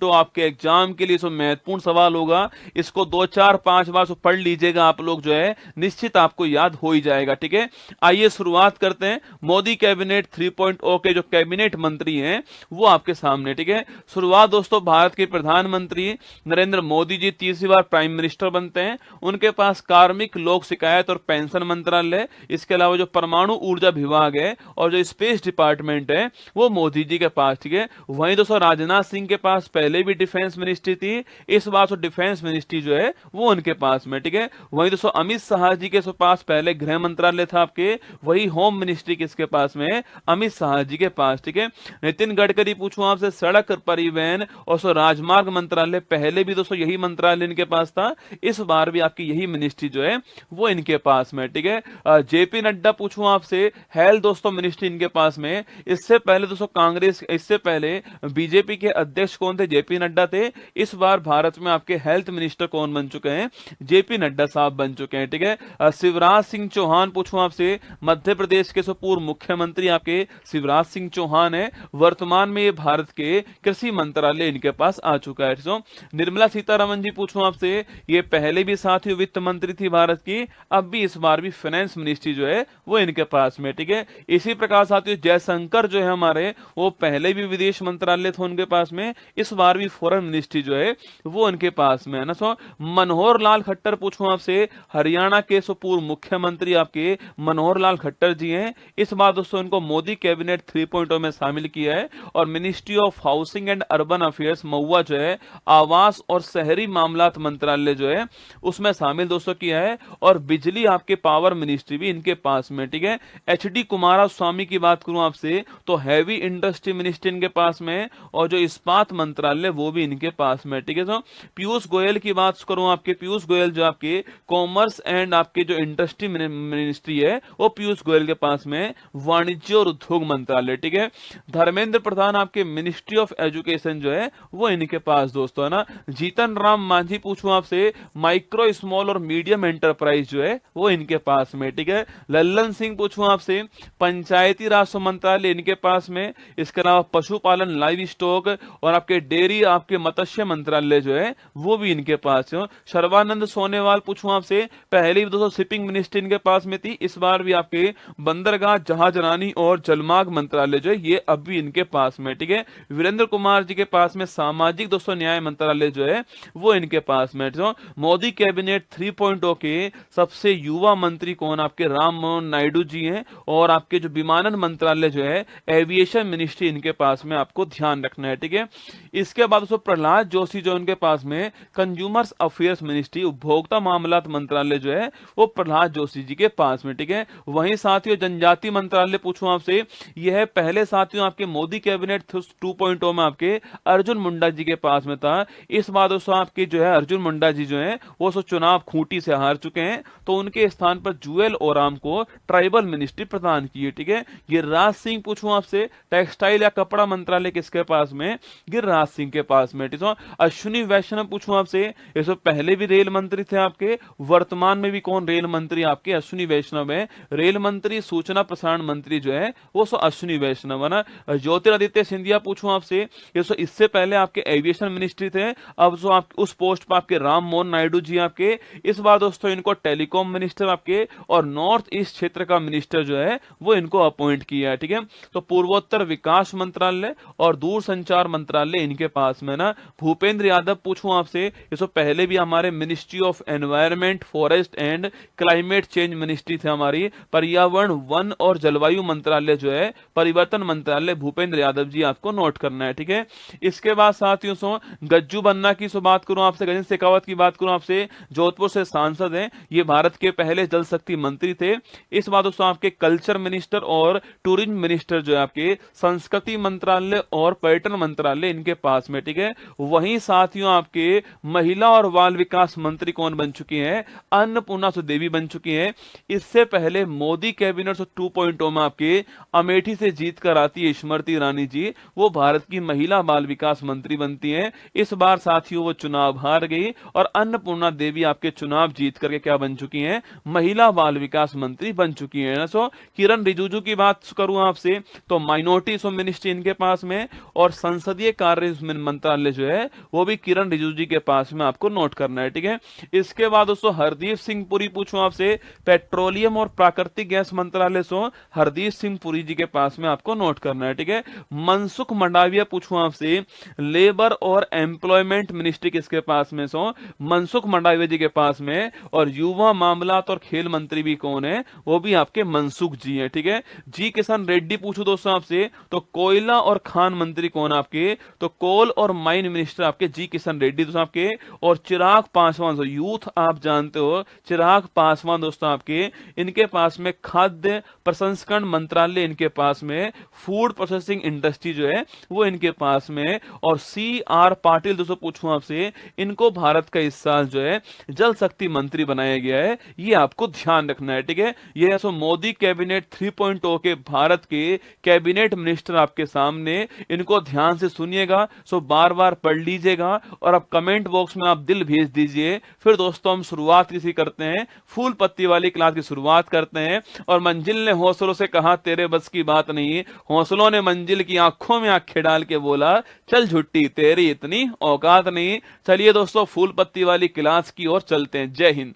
तो आपके एग्जाम के लिए सो महत्वपूर्ण सवाल होगा, इसको 2 4 5 बार सो पढ़ लीजिएगा आप लोग, जो है निश्चित आपको याद हो ही जाएगा। ठीक है, आइए शुरुआत करते हैं। मोदी कैबिनेट 3.0 के जो कैबिनेट मंत्री हैं वो आपके सामने। ठीक है, शुरुआत दोस्तों, भारत के प्रधानमंत्री नरेंद्र मोदी जी तीसरी बार प्राइम मिनिस्टर बनते हैं। उनके पास कार्मिक, लोक शिकायत और पेंशन मंत्रालय, इसके अलावा जो परमाणु ऊर्जा विभाग है और जो स्पेस डिपार्टमेंट है वो मोदी जी के पास। ठीक है, वहीं दोस्तों राजनाथ सिंह के पास पहले भी डिफेंस मिनिस्ट्री थी, इस बार तो डिफेंस मिनिस्ट्री जो है वो उनके पास में। ठीक है, वहीं दोस्तों अमित शाह जी के पास पहले गृह मंत्रालय था आपके, वही होम मिनिस्ट्री किसके पास में, अमित शाह जी के पास। ठीक है, नितिन गडकरी पूछूं आपसे, सड़क परिवहन और राजमार्ग मंत्रालय, पहले भी दोस्तों यही मंत्रालय इनके पास था, इस बार भी आपकी यही मिनिस्ट्री जो है वो इनके पास में। ठीक है, जेपी नड्डा पूछूं आपसे, हेल्थ दोस्तों मिनिस्ट्री इनके पास में। इससे पहले दोस्तों कांग्रेस, इससे पहले बीजेपी के अध्यक्ष कौन थे, जेपी नड्डा थे। इस बार भारत में आपके हेल्थ मिनिस्टर कौन बन चुके हैं, जेपी नड्डा साहब बन चुके हैं। ठीक है, शिवराज सिंह चौहान पूछूं आपसे, मध्य प्रदेश के पूर्व मुख्यमंत्री आपके शिवराज सिंह चौहान है, वर्तमान में ये भारत के कृषि मंत्रालय इनके पास आ चुका है। तो निर्मला सीतारमन जी पूछूं आपसे, ये पहले भी साथियों वित्त मंत्री थी भारत की, अब भी इस बार भी फाइनेंस मिनिस्ट्री जो है वो इनके पास में। ठीक है, इसी प्रकार साथियों जयशंकर जो है हमारे, वो पहले भी विदेश मंत्रालय था उनके पास में, इस बार भी फॉरेन मिनिस्ट्री जो है वो उनके पास में है ना। सो मनोहर लाल खट्टर पूछूं आपसे, हरियाणा के पूर्व मुख्यमंत्री आपके मनोहर लाल खट्टर जी हैं, इस बार दोस्तों इनको मोदी कैबिनेट 3.0 में शामिल किया है और ministry of housing and urban affairs MoHUA जो है, आवास और शहरी मामलात मंत्रालय जो है उसमें शामिल दोस्तों किया है, और बिजली आपके पावर मिनिस्ट्री भी इनके पास में। ठीक है, एचडी कुमारस्वामी की बात करूं आपसे तो हैवी इंडस्ट्री मिनिस्ट्री इनके पास में, और जो इस्पात मंत्रालय वो भी इनके पास में। ठीक है, तो पीयूष गोयल की बात करूं आपके, पीयूष गोयल जो आपके कॉमर्स एंड आपके जो इंडस्ट्री मिनिस्ट्री है वो पीयूष गोयल के पास में, वाणिज्य और उद्योग मंत्रालय। ठीक है, धर्मेंद्र प्रधान आपके मिनिस्ट्री ऑफ एजुकेशन जो है वो इनके पास दोस्तों है ना। जीतन राम मांझी पूछूं आपसे, माइक्रो स्मॉल और मीडियम एंटरप्राइज जो है वो इनके पास में। ठीक है, लल्लन सिंह पूछूं आपसे, पंचायती राज मंत्रालय इनके पास में, इसके अलावा पशुपालन, लाइव स्टॉक और आपके डेयरी, आपके मत्स्य मंत्रालय जो है वो भी इनके पास है। सर्बानंद सोनेवाल पूछूं आपसे, पहले भी दोस्तों शिपिंग मिनिस्ट्री इनके पास में थी, इस बार भी आपके बंदरगाह, जहाजरानी और जलमार्ग मंत्रालय जो है ये अब भी इनके पास में। ठीक है, वीरेंद्र कुमार जी के पास में सामाजिक दोस्तों न्याय मंत्रालय जो है वो इनके पास में। तो मोदी कैबिनेट 3.0 के सबसे युवा मंत्री कौन, आपके राम मोहन नायडू जी हैं, और आपके जो विमानन मंत्रालय जो है, एविएशन मिनिस्ट्री इनके पास में, आपको ध्यान रखना है। ठीक है, इसके बाद दोस्तों प्रहलाद जोशी जो उनके पास में, कंज्यूमर्स अफेयर्स मिनिस्ट्री, उपभोक्ता मामलात मंत्रालय जो है वो प्रहलाद जोशी जी के पास में। ठीक है, वहीं साथियों जनजाति मंत्रालय पूछूं आपसे, यह है पहले साथियों आपके मोदी कैबिनेट 2.0 में आपके अर्जुन मुंडा जी के पास में था, इस बार दोस्तों आपके जो है अर्जुन मुंडा जी जो है वो चुनाव खूंटी से हार चुके हैं, तो उनके स्थान पर जुएल ओराम को ट्राइबल मिनिस्ट्री प्रदान की है। ठीक है, गिरिराज सिंह पूछूं आपसे, टेक्सटाइल या कपड़ा मंत्रालय किसके पास में, गिरिराज सिंह के पास में। ठीक है, अश्विनी वैष्णव पूछूं आपसे, ये सब पहले भी रेल मंत्री थे आपके, वर्तमान में भी कौन रेल मंत्री आपके, अश्विनी वैष्णव है, रेल मंत्री, सूचना प्रसारण मंत्री जो है वो अश्विनी वैष्णव है ना। ज्योतिरादित्य सिंधिया पूछूं आपसे, ये इससे पहले आपके एविएशन मिनिस्ट्री थे, अब जो आप उस पोस्ट पर आपके राम मोहन नायडू जी आपके, इस बार दोस्तों इनको टेलीकॉम मिनिस्टर आपके और नॉर्थ ईस्ट क्षेत्र का मिनिस्टर जो है वो इनको अपॉइंट किया है। ठीक है, तो पूर्वोत्तर विकास मंत्रालय और दूरसंचार मंत्रालय इनके पास में ना। भूपेंद्र यादव पूछूं आपसे, ये पहले भी हमारे ministry of environment, forest and climate change ministry थे हमारी, पर्यावरण, वन और जलवायु मंत्रालय जो है, परिवर्तन मंत्रालय, भूपेंद्र यादव जी आपको नोट करना है। ठीक है, इसके बाद साथियों गज्जू बन्ना की बात करूं आपसे, गजेंद्र शेखावत की बात करूं आपसे, जोधपुर से सांसद हैं, ये भारत के पहले जल शक्ति मंत्री थे। इस बात दोस्तों आपके कल्चर मिनिस्टर और टूरिज्म मिनिस्टर जो है आपके संस्कृति मंत्रालय और पर्यटन मंत्रालय इनके पास में। ठीक है, वहीं साथियों आपके महिला और बाल विकास मंत्री कौन बन चुकी हैं, अन्नपूर्णा देवी बन चुकी हैं। इससे पहले मोदी कैबिनेट 2.0 में आपके अमेठी से जीत कर आती है स्मृति ईरानी जी, वो भारत की महिला बाल विकास मंत्री बनती हैं। इस बार साथियों वो चुनाव हार गई और अन्नपूर्णा देवी आपके चुनाव जीत करके क्या बन चुकी हैं, महिला बाल विकास मंत्री बन चुकी हैं ना। किरण रिजिजू की बात करूं आपसे तो माइनॉरिटी मिनिस्ट्री इनके पास में और संसदीय कार्य मंत्रालय जो है वो भी किरण रिजिजू जी के पास में आपको नोट करना है, ठीक है। इसके बाद दोस्तों हरदीप सिंह पुरी पूछूं आपसे, पेट्रोलियम और प्राकृतिक गैस मंत्रालय सो हरदीप सिंह पुरी जी के पास में आपको नोट करना है, ठीक है। मनसुख मंडाविया पूछूं आपसे, लेबर और एम्प्लॉयमेंट मिनिस्ट्री किसके पास में सो मनसुख मंडाविया जी के पास में, और युवा मामलात और खेल मंत्री भी कौन है, वो भी आपके मनसुख जी हैं, ठीक है। जी किशन रेड्डी पूछो दोस्तों आपसे, तो कोयला और खान मंत्री कौन आपके, तो कोल और माइन मिनिस्टर आपके जी किशन रेड्डी दोस्तों आपके। और चिराग पासवान यूथ आप जानते हो, चिराग पासवान दोस्तों आपके, इनके पास में खाद्य प्रसंस्करण मंत्रालय इनके पास में, फूड प्रोसेसिंग इंडस्ट्री जो है वो इनके पास में। और सी आर पाटिल दोस्तों पूछूं आपसे, इनको भारत का इस साल जो है जल शक्ति मंत्री बनाया गया है, ये आपको ध्यान रखना है, ठीक है। ये सो मोदी कैबिनेट 3.0 के भारत के कैबिनेट मिनिस्टर आपके सामने, इनको ध्यान से सुनिएगा, सो बार बार पढ़ लीजिएगा, और अब कमेंट बॉक्स में आप दिल भेज दीजिए। फिर दोस्तों हम शुरुआत किसी करते हैं, फूल पत्ती वाली क्लास की शुरुआत करते हैं। और मंजिल ने हौसलों से कहा तेरे बस की बात नहीं, हौसलों ने मंजिल की आंखों में आंखें डाल के बोला चल झुट्टी तेरी इतनी औकात नहीं। चलिए दोस्तों फूल पत्ती वाली क्लास की ओर चलते हैं। जय हिंद।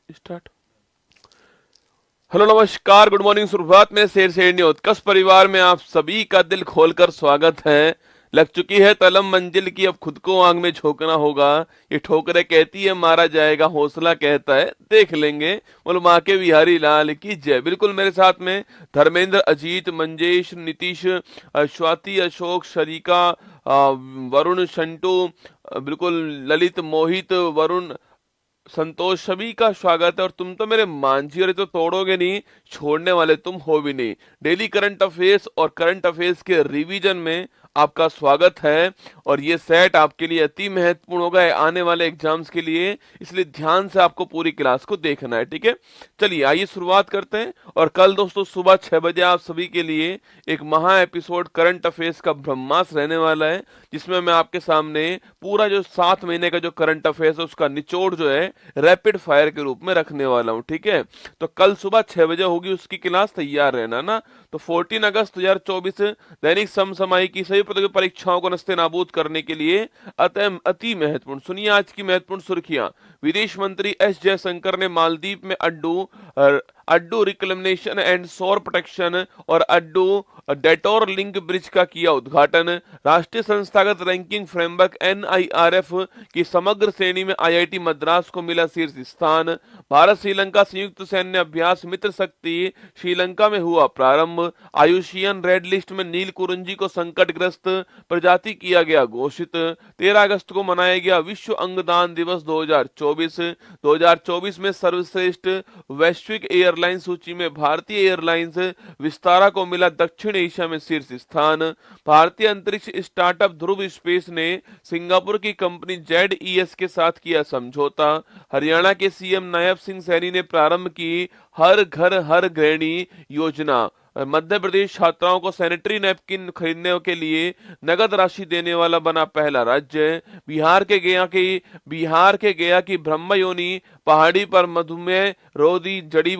स्टार्ट। हेलो नमस्कार, गुड मॉर्निंग, सुप्रभात में शेर शेरनी उत्कर्ष परिवार में आप सभी का दिल खोलकर स्वागत है। लग चुकी है तलम मंजिल की, अब खुद को आग में झोंकना होगा। ये ठोकरे कहती है मारा जाएगा, हौसला कहता है देख लेंगे। बोलो माँ के बिहारी लाल की जय। बिल्कुल मेरे साथ में धर्मेंद्र, अजीत, मंजेश, नीतीश, स्वाति, अशोक, शरीका, वरुण, शंटू, बिल्कुल ललित, मोहित, वरुण, संतोष, सभी का स्वागत है। और तुम तो मेरे मांझी, और तो तोड़ोगे नहीं, छोड़ने वाले तुम हो भी नहीं। डेली करंट अफेयर्स और करंट अफेयर्स के रिवीजन में आपका स्वागत है। और ये सेट आपके लिए अति महत्वपूर्ण होगा आने वाले एग्जाम्स के लिए, इसलिए ध्यान से आपको पूरी क्लास को देखना है, ठीक है। चलिए आइए शुरुआत करते हैं। और कल दोस्तों सुबह 6 बजे आप सभी के लिए एक महा एपिसोड करंट अफेयर्स का ब्रह्मास्त्र रहने वाला है, जिसमें मैं आपके सामने पूरा जो 7 महीने का जो करंट अफेयर्स है उसका निचोड़ जो है रैपिड फायर के रूप में रखने वाला हूं, ठीक है। तो कल सुबह 6 बजे होगी उसकी क्लास, तैयार रहना ना। तो 14 अगस्त 2024 दैनिक समसामयिक की सभी प्रतियोगी परीक्षाओं को नस्ते नाबूद करने के लिए अति महत्वपूर्ण, सुनिए आज की महत्वपूर्ण सुर्खियां। विदेश मंत्री एस जयशंकर ने मालदीव में अड्डू रिक्लेमेशन एंड शोर प्रोटेक्शन और अड्डू डेटोर लिंक ब्रिज का किया उद्घाटन। राष्ट्रीय संस्थागत रैंकिंग फ्रेमवर्क NIRF की समग्र श्रेणी में IIT मद्रास को मिला शीर्ष स्थान। भारत श्रीलंका संयुक्त सैन्य अभ्यास मित्र शक्ति श्रीलंका में हुआ प्रारंभ। आयुषियन रेड लिस्ट में नील कुरुंजी को संकटग्रस्त प्रजाति किया गया घोषित। 13 अगस्त को मनाया गया विश्व अंगदान दिवस 2024। 2024 में सर्वश्रेष्ठ वैश्विक एयरलाइन सूची में भारतीय एयरलाइंस विस्तारा को मिला दक्षिण एशिया में शीर्ष स्थान। भारतीय अंतरिक्ष स्टार्टअप ध्रुव स्पेस ने सिंगापुर की कंपनी ZES के साथ किया समझौता। हरियाणा के CM नायब सिंह सैनी ने प्रारंभ की हर घर हर गृहिणी योजना। मध्य प्रदेश छात्राओं को सैनिटरी नैपकिन खरीदने के लिए नगद राशि देने वाला बना पहला राज्य। बिहार के गया की ब्रह्मयोनी पहाड़ी पर मधुमेह रोधी जड़ी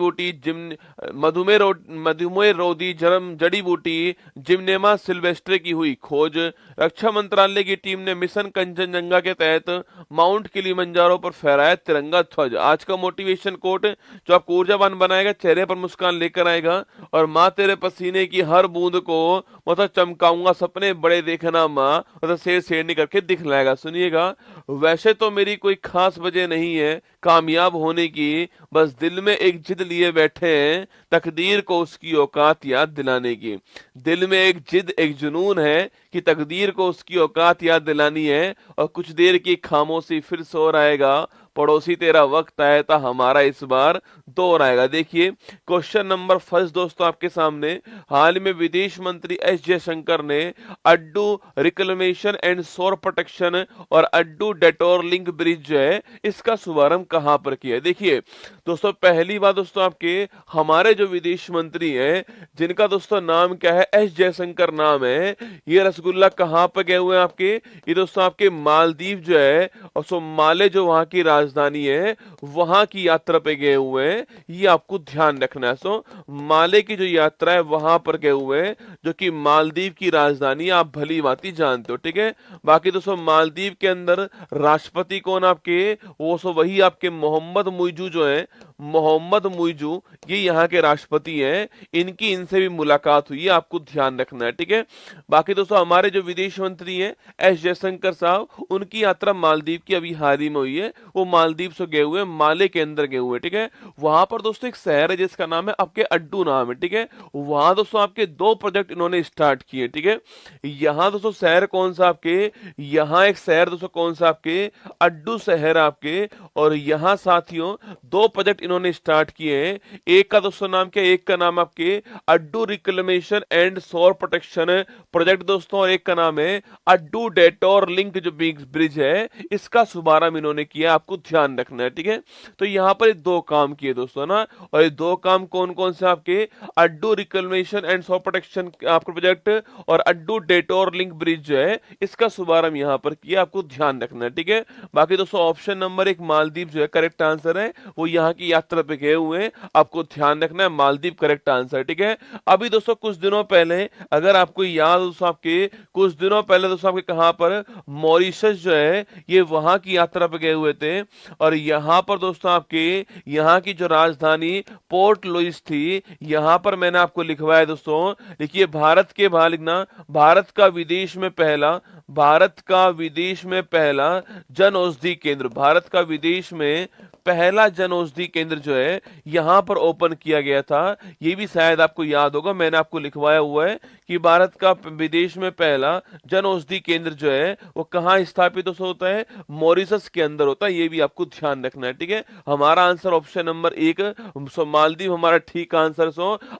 बूटी जिम्नेमा सिल्वेस्ट्रे की हुई खोज। रक्षा मंत्रालय की टीम ने मिशन कंचनजंगा के तहत माउंट किलिमंजारो पर फहराया तिरंगा ध्वज। आज का मोटिवेशन कोट जो आपको ऊर्जावान बनाएगा, चेहरे पर मुस्कान लेकर आएगा, और माँ तेरे पसीने की हर बूंद को मतलब चमकाऊंगा, सपने बड़े देखना माँ, मतलब शेर शेरनी करके दिखलाएगा। सुनिएगा, वैसे तो मेरी कोई खास वजह नहीं है कामयाब होने की, बस दिल में एक जिद लिए बैठे हैं तकदीर को उसकी औकात याद दिलाने की। दिल में एक जिद, एक जुनून है कि तकदीर को उसकी औकात याद दिलानी है, और कुछ देर की खामोशी फिर शोर आएगा, पड़ोसी तेरा वक्त आया था, हमारा इस बार दौर आएगा। देखिए क्वेश्चन नंबर फर्स्ट दोस्तों आपके सामने, हाल में विदेश मंत्री एस जयशंकर ने अड्डू रिक्लेमेशन एंड शोर प्रोटेक्शन और अड्डू डेटोर लिंक ब्रिज जो है इसका शुभारंभ कहां पर किया है। देखिए दोस्तों पहली बात दोस्तों आपके हमारे जो विदेश मंत्री हैं जिनका दोस्तों नाम क्या है, एस जयशंकर नाम है, ये रसगुल्ला कहां पर गए हुए हैं आपके, ये दोस्तों आपके मालदीव जो है और सोमाले जो वहां की राजधानी है वहां की यात्रा पे गए हुए हैं, ये आपको ध्यान रखना है। सो माले की जो यात्रा है वहां पर गए हुए हैं जो कि मालदीव की राजधानी आप भली भांति जानते हो, ठीक है। बाकी दोस्तों मालदीव के अंदर राष्ट्रपति कौन आपके, वो सो वही आपके मोहम्मद मुइजू जो है, मोहम्मद मुइजू ये यहाँ के राष्ट्रपति हैं, इनकी इनसे भी मुलाकात हुई है, आपको ध्यान रखना है, ठीक है। बाकी दोस्तों हमारे जो विदेश मंत्री हैं एस जयशंकर साहब, उनकी यात्रा मालदीव की अभी हाल ही में हुई है, वो मालदीव से गए हुए माले के अंदर गए हुए, ठीक है। वहां पर दोस्तों एक शहर है जिसका नाम है आपके अड्डू नाम है, ठीक है। वहां दोस्तों आपके 2 प्रोजेक्ट इन्होंने स्टार्ट किए, ठीक है। यहाँ दोस्तों शहर कौन सा आपके, यहाँ एक शहर दोस्तों कौन सा आपके, अड्डू शहर आपके, और यहाँ साथियों 2 प्रोजेक्ट इन्होंने स्टार्ट किए हैं। एक का दोस्तों नाम क्या, एक का नाम आपके अड्डू रिक्लेमेशन एंड शोर प्रोटेक्शन प्रोजेक्ट दोस्तों, और एक का नाम है अड्डू डेटोर लिंक जो ब्रिज है इसका शुभारंभ इन्होंने किया, आपको ध्यान रखना है, ठीक है। तो यहाँ पर 2 काम किए दोस्तों ना, और ये 2 काम कौन कौन से आपके, अड्डू रिक्लेमेशन एंड शोर प्रोटेक्शन आपका प्रोजेक्ट और अड्डू डेटोर लिंक ब्रिज जो है इसका शुभारंभ यहाँ पर किया, आपको ध्यान रखना है, ठीक है। बाकी दोस्तों ऑप्शन नंबर 1 मालदीव जो है करेक्ट आंसर है, वो यहाँ की यात्रा पे गए हुए हैं, आपको ध्यान रखना है, मालदीव करेक्ट आंसर, ठीक है। अभी दोस्तों कुछ दिनों पहले अगर आपको याद दोस्तों आपके कुछ दिनों पहले दोस्तों आपके कहां पर, मॉरिशस जो है ये वहां की यात्रा पे गए हुए थे, और यहां पर दोस्तों आपके यहां की जो राजधानी पोर्ट लुइस थी, यहां पर मैंने आपको लिखवाया दोस्तों, देखिए भारत के बाहर लिखना, भारत का विदेश में पहला, भारत का विदेश में पहला जन औषधि केंद्र, भारत का विदेश में पहला जन औषधि केंद्र जो है यहां पर ओपन किया गया था। ये भी शायद आपको याद होगा, मैंने आपको लिखवाया हुआ है कि भारत का विदेश में पहला जन औषधि केंद्र जो है वो कहां स्थापित होता है, मॉरिशस के अंदर होता है, ये भी आपको ध्यान रखना है, ठीक है। हमारा आंसर ऑप्शन नंबर 1 मालदीव हमारा ठीक आंसर।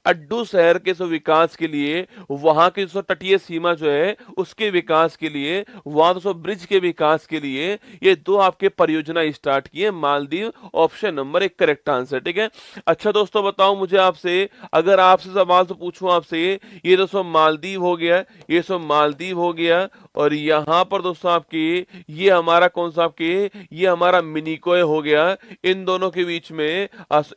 अड्डू शहर के विकास के लिए, वहां की तटीय सीमा जो है उसके विकास के लिए, वहां ब्रिज के विकास के लिए ये 2 आपके परियोजना स्टार्ट किए Maldives, option number 1 correct answer, ठीक है। अच्छा दोस्तों बताओ मुझे आपसे, अगर आपसे सवाल तो पूछूं आपसे, ये दोस्तों मालदीव हो गया, ये मालदीव हो गया, और यहां पर दोस्तों आपके ये हमारा कौन सा आपके, ये हमारा मिनिकोय हो गया। इन दोनों के बीच में,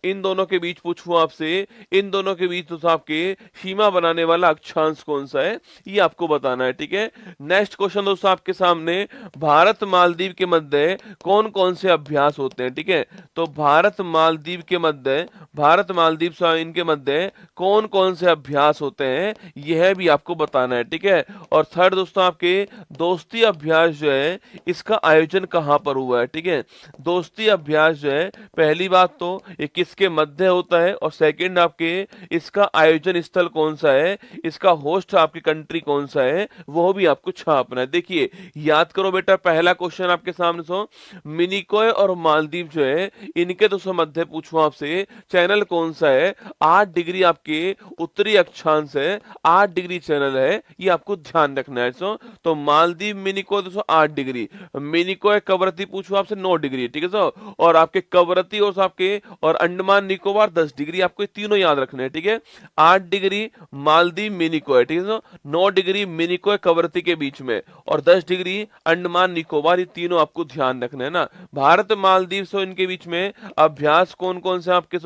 इन दोनों के बीच पूछूं आपसे, इन दोनों के बीच दोस्तों आपके सीमा बनाने वाला अक्षांश कौन सा है, ये आपको बताना है, ठीक है। नेक्स्ट क्वेश्चन दोस्तों आपके सामने, भारत मालदीव के मध्य कौन कौन से अभ्यास होते हैं, ठीक है। तो भारत मालदीव के मध्य, भारत मालदीव इनके मध्य कौन कौन से अभ्यास होते हैं यह भी आपको बताना है, ठीक है। और थर्ड दोस्तों आपके दोस्ती अभ्यास जो है इसका आयोजन कहां पर हुआ है, ठीक है। दोस्ती अभ्यास जो है पहली बात तो ये किसके मध्य होता है, और सेकंड आपके इसका आयोजन स्थल कौन सा है, इसका होस्ट आपकी कंट्री कौन सा है, वो भी आपको छापना है। देखिए याद करो बेटा, पहला क्वेश्चन आपके सामने मिनिकोय और मालदीव जो है इनके दोस्तों मध्य पूछूं आपसे चैनल कौन सा है, 8 डिग्री आपके उत्तरी अक्षांश है, 8 डिग्री चैनल है, ये आपको ध्यान रखना है। तो मालदीव मिनिकोय दोस्तों 8 डिग्री, मिनिकोय कवरती पूछूं आपसे 9 डिग्री, ठीक है। और आपके कवरती और आपके और अंडमान निकोबार 10 डिग्री, आपको तीनों याद रखने हैं, ठीक है। 8 डिग्री मालदीव मिनिकोय, ठीक है, 9 डिग्री मिनिकोय कवरती के बीच में, और 10 डिग्री अंडमान निकोबार, ये तीनों आपको ध्यान रखना है ना। भारत मालदीव इनके बीच में अभ्यास कौन कौन से आपके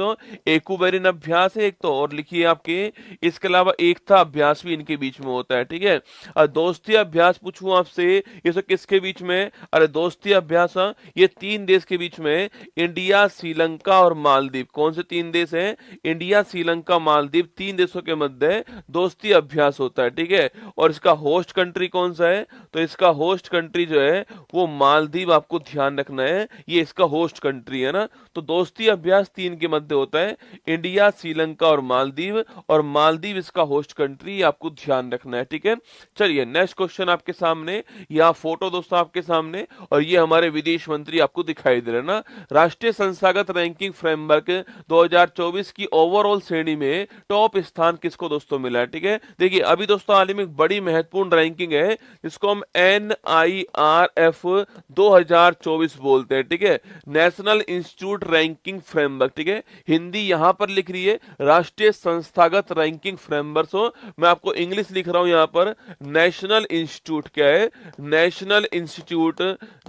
एक्वेरियन अभ्यास है एक तो, और लिखिए आपके इसके अलावा एकता अभ्यास भी इनके बीच में होता है, ठीक है। दोस्ती अभ्यास पूछूं आपसे, ये किसके बीच में, अरे दोस्ती अभ्यास ये 3 देश के बीच में, इंडिया श्रीलंका और मालदीव, कौन से 3 देश हैं, इंडिया श्रीलंका मालदीव, 3 देशों के मध्य दोस्ती अभ्यास होता है, ठीक है। और इसका होस्ट कंट्री कौन सा है, तो इसका होस्ट कंट्री जो है वो मालदीव, आपको ध्यान रखना है, ये इसका होस्ट कंट्री है ना। तो दोस्ती अभ्यास 3 के मध्य होता है, इंडिया श्रीलंका और मालदीव इसका होस्ट कंट्री, आपको ध्यान रखना है, ठीक है। चलिए नेक्स्ट क्वेश्चन आपके आपके सामने, यहाँ फोटो दोस्तों आपके सामने, और ये हमारे विदेश मंत्री आपको दिखाई दे रहे हैं ना। राष्ट्रीय संस्थागत रैंकिंग फ्रेमवर्क 2024 की ओवरऑल श्रेणी में टॉप स्थान किसको दोस्तों मिला है, ठीक है। देखिए अभी दोस्तों हाल ही में एक बड़ी महत्वपूर्ण रैंकिंग है जिसको हम NIRF 2024 बोलते हैं, ठीक है, नेशनल इंस्टीट्यूट रैंकिंग फ्रेमवर्क, ठीक है। हिंदी यहां पर लिख रही है राष्ट्रीय संस्थागत रैंकिंग फ्रेमवर्क, हो मैं आपको इंग्लिश लिख रहा हूं यहां पर, नेशनल इंस्टीट्यूट क्या है, नेशनल इंस्टीट्यूट,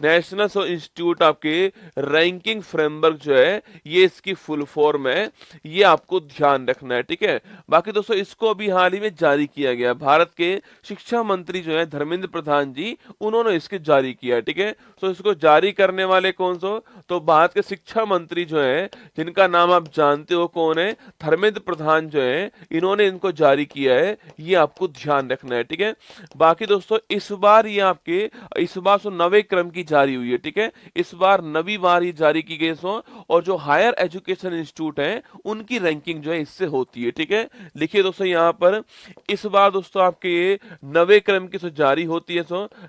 नेशनल इंस्टीट्यूट आपके रैंकिंग फ्रेमवर्क जो है ये इसकी फुल फॉर्म है, ये आपको ध्यान रखना है, ठीक है। बाकी दोस्तों इसको अभी हाल ही में जारी किया गया, भारत के शिक्षा मंत्री जो है धर्मेंद्र प्रधान जी, उन्होंने इसके जारी किया, ठीक है। तो इसको जारी करने वाले कौन सो, तो भारत के शिक्षा मंत्री जो है जिनका नाम आप जानते हो कौन है, धर्मेंद्र प्रधान जो है, इन्होंने इनको जारी किया है, ये आपको ध्यान रखना है, ठीक है। बाकी दोस्तों इस बार ये आपके, इस बार सो 9वें क्रम की जारी हुई है, ठीक है, इस बार 9वीं बार ये जारी की गई सो, और जो हायर एजुकेशन इंस्टीट्यूट है उनकी रैंकिंग जो है इससे होती है, ठीक है। लिखिए दोस्तों यहाँ पर, इस बार दोस्तों आपके ये 9वें क्रम की जारी होती है,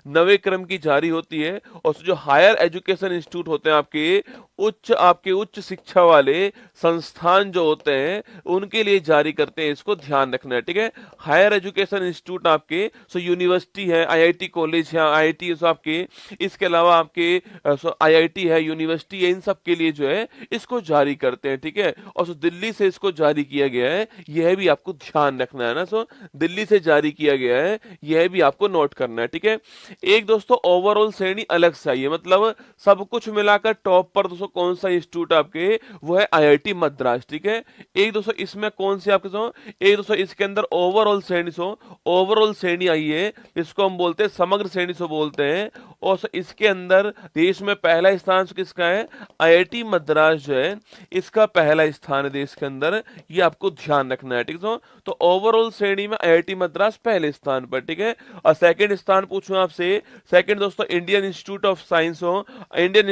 9वें क्रम की जारी होती है, और जो हायर एजुकेशन इंस्टीट्यूट होते हैं आपके उच्च शिक्षा वाले संस्थान जो होते हैं उनके लिए जारी करते हैं, इसको ध्यान रखना है, ठीक है। हायर एजुकेशन इंस्टीट्यूट आपके यूनिवर्सिटी है, IIT कॉलेज है, IIT आपके, इसके अलावा आपके IIT है, यूनिवर्सिटी है, इन सब के लिए जो है इसको जारी करते हैं, ठीक है। और दिल्ली से इसको जारी किया गया है, यह भी आपको ध्यान रखना है ना। दिल्ली से जारी किया गया है, यह भी आपको नोट करना है, ठीक है। एक दोस्तों ओवरऑल श्रेणी अलग से आई है, मतलब सब कुछ मिलाकर टॉप पर दोस्तों कौन सा इंस्टीट्यूट आपके, वो है IIT मद्रास, ठीक है। एक दोस्तों इसमें कौन सी आपके एक दोस्तों इसके अंदर ओवरऑल श्रेणी ओवरऑल श्रेणी आई है, इसको हम बोलते हैं समग्र श्रेणी बोलते हैं, और इसके अंदर देश में पहला स्थान किसका है, IIT मद्रास जो है इसका पहला स्थान है देश के अंदर, ये आपको ध्यान रखना है, ठीक है। तो ओवरऑल श्रेणी में IIT मद्रास पहले स्थान पर, ठीक है। और सेकंड स्थान पूछूं आपसे, सेकंड दोस्तों Indian institute of science Indian